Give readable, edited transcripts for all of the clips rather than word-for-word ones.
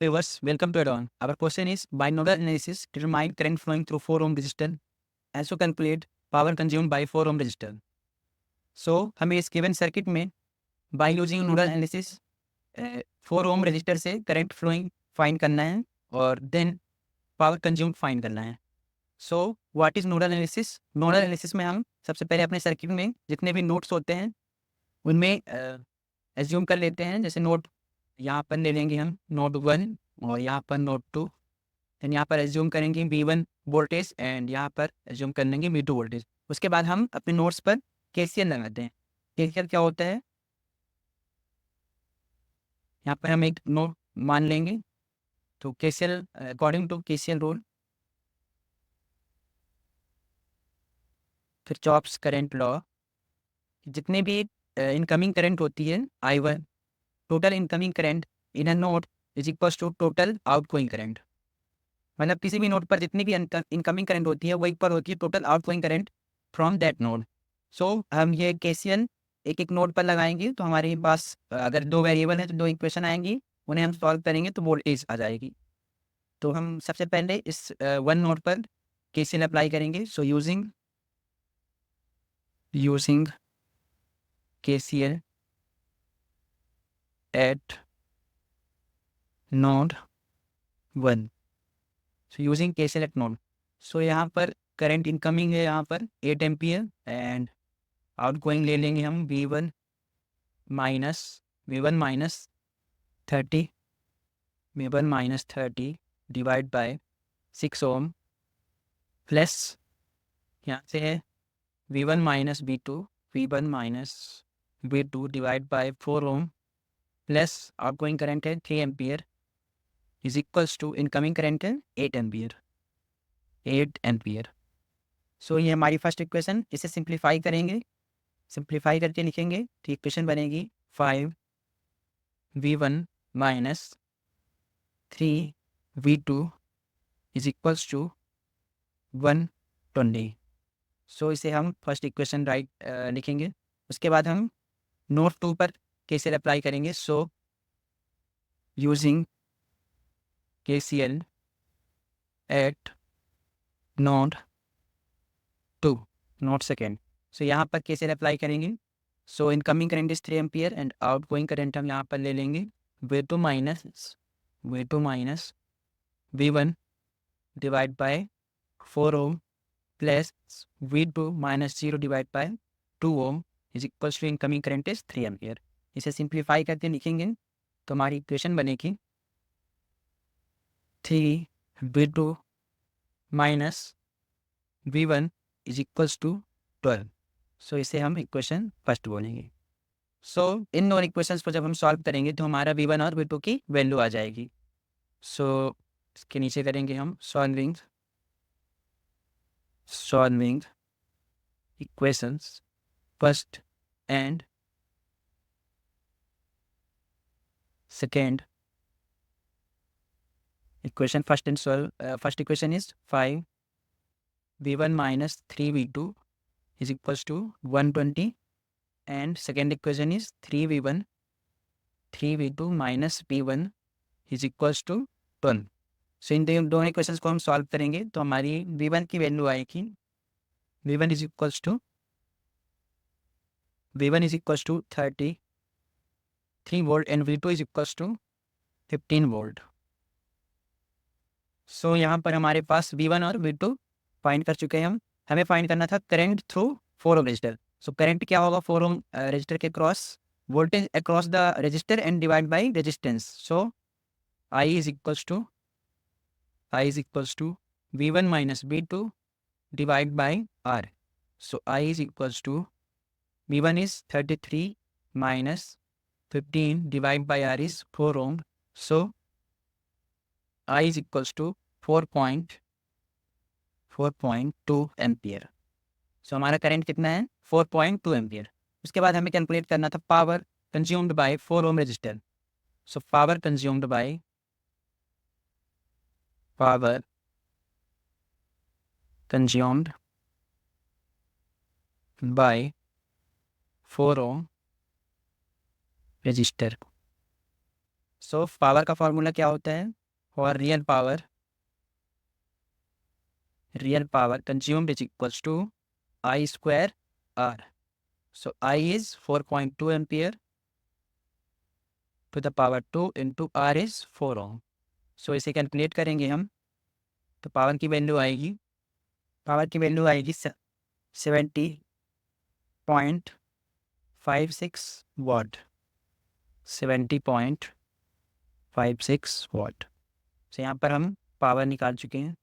viewers, welcome to Add-on. Our question is, by nodal analysis, determine current flowing through 4 ohm resistor as to calculate power consumed by 4 ohm resistor. So, हमें इस given circuit में by using nodal analysis 4 ohm resistor से current flowing find करना है और then power consumed find करना है. So, what is nodal analysis? Nodal analysis में हम सबसे पहले अपने सर्किट में जितने भी नोड्स होते हैं उनमें एज्यूम कर लेते हैं. जैसे नोड यहाँ पर ले लेंगे हम नोड 1 और यहाँ पर नोड 2. देन यहाँ पर एज्यूम करेंगे V1 वोल्टेज एंड यहाँ पर एज्यूम कर लेंगे V2 वोल्टेज. उसके बाद हम अपने नोड्स पर KCL लगाते हैं. KCL क्या होता है? यहाँ पर हम एक नोड मान लेंगे. तो KCL according to KCL rule, Kirchhoff's current law, जितने भी इनकमिंग करंट होती है I1, total incoming current in a node is equals to total outgoing current. मतलब किसी भी नोड पर जितनी भी इनकमिंग करंट होती है वो इक्वल होती है total outgoing current from that node. So हम ये KCL एक एक नोड पर लगाएंगे तो हमारे पास अगर दो वेरिएबल है तो दो इक्वेशन आएंगी, उन्हें हम सॉल्व करेंगे तो वोल्टेज आ जाएगी. तो हम सबसे पहले इस वन नोड पर KCL अप्लाई करेंगे. So using KCL at node 1. So using KCL at node. सो यहाँ पर करंट इनकमिंग है यहाँ पर 8 एम्पियर एंड आउटगोइंग ले लेंगे हम V1 minus 30 divide by 6 ohm plus यहाँ से है V1 minus V2 divide by 4 ohm plus outgoing current है 3 ampere is equals to incoming current है 8 एम्पियर. सो ये हमारी फर्स्ट इक्वेशन. इसे सिंप्लीफाई करेंगे, सिंप्लीफाई करके लिखेंगे तो इक्वेशन बनेगी 5V1 minus 3V2 is equals to 120. So इसे हम फर्स्ट इक्वेशन राइट लिखेंगे. उसके बाद हम नोड 2 पर KCL अप्लाई करेंगे. So using KCL at node 2, node second. So यहाँ पर KCL अप्लाई करेंगे. So incoming current is 3 ampere and outgoing current हम यहाँ पर ले लेंगे V2 minus V1 divide by 4 ohm plus V2 minus 0 divide by 2 ohm is equals to incoming current is 3 ampere. इसे simplify करके लिखेंगे तो हमारी इक्वेशन बनेगी 3V2 minus V1 is equals to 12. सो इसे हम इक्वेशन फर्स्ट बोलेंगे. सो इन दोनों इक्वेशंस को जब हम सॉल्व करेंगे तो हमारा V1 और V2 की वैल्यू आ जाएगी. सो इसके नीचे करेंगे हम solving equations first and second equation. First equation is 5V1 minus 3V2 is equals to 120 and second equation is 3V2 minus V1 is equals to 12. सो इन दोनों इक्वेशंस को हम सॉल्व करेंगे तो हमारी V1 की वैल्यू आएगी V1 is equals to 33 volt and V2 is equals to 15 volt. So यहाँ पर हमारे पास V1 और V2 फाइंड कर चुके हैं हम. हमें फाइंड करना था current through 4 ohm resistor. So current क्या होगा 4 ओम रजिस्टर के cross, voltage across the resistor and divide by resistance. So I is equals to V1 minus V2 divide by R. So I is equals to V1 is 33 minus 15 divide by R is 4 ohm. So I is equals to 4.2 ampere. So हमारा current कितना है 4.2 ampere. उसके बाद हमें calculate करना था power consumed by 4 ohm resistor. So power consumed by 4 ohm resistor. So power का formula क्या होता है? For real power consumed is equals to I square R. So I is 4.2 ampere to the power 2 into R is 4 ohm. So इसे calculate करेंगे हम, तो power की value आएगी 70.56 वाट. 70.56 वाट. तो यहाँ पर हम पावर निकाल चुके हैं.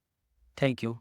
Thank you.